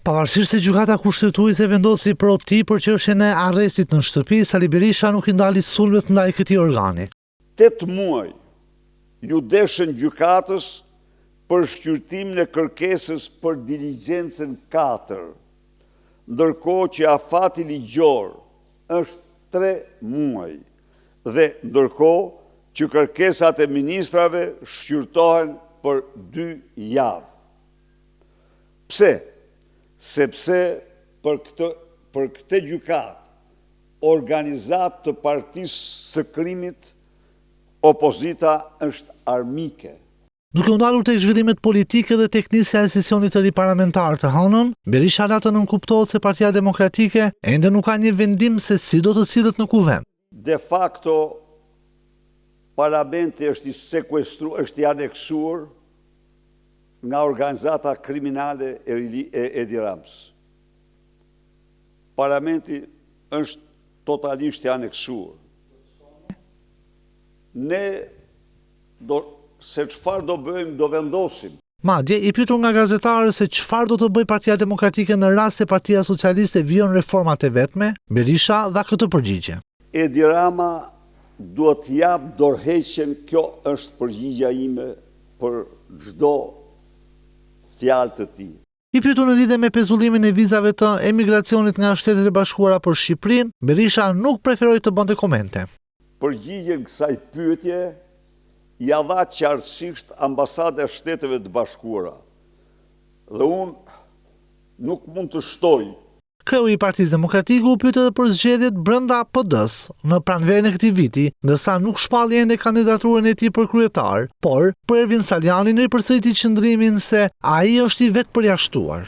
Pavarësisht se gjykata kushtetuese vendosi proti për çështjen e arrestit në shtëpi, Sali Berisha nuk i ndali sulmet ndaj këtij organi. 8 muaj ju deshën gjykatës për shqyrtimin e kërkesës për diligjencën 4, ndërkohë që afati ligjor është 3 muaj dhe ndërkohë që kërkesat e ministrave shqyrtohen për 2 javë. Pse? Sepse për këtë gjykat, organizat të partisë së krimit, opozita është armike. Duke u ndalur tek zhvillimet politike dhe tek nisja e sesionit të ri parlamentar të hënën, Berisha la të nënkuptohet se Partia Demokratike ende nuk ka një vendim se si do të sillet në kuvend. De facto, parlamenti është i aneksuar nga organizata kriminale e Edi Ramës. Parlamenti është totalisht i aneksuar. Ne se çfarë do bëjmë, do vendosim. Madje i pyetur nga gazetarë se çfarë do të bëjë Partia Demokratike në rast se Partia Socialiste vijon reformat e vetme, Berisha dha këtë përgjigje. Edi Rama duhet jap dorëheqjen, kjo është përgjigja ime për çdo fjalë të tij. I pyetur në lidhje me pezullimin e vizave të emigracionit nga Shtetet e Bashkuara për Shqipërinë, Berisha nuk preferoi të bënte komente. Përgjigjen kësaj pyetje ja dha qartësisht Ambasada e Shteteve të Bashkuara. Dhe unë nuk mund të shtoj. Kreu i Partisë Demokratike u pyet edhe për zgjedhjet brenda PD-s në pranverën e këtij viti, ndërsa nuk shpalli ende kandidaturën e tij për kryetar, por për Ervin Salianin ripërsëriti qëndrimin se ai është i vetëpërjashtuar.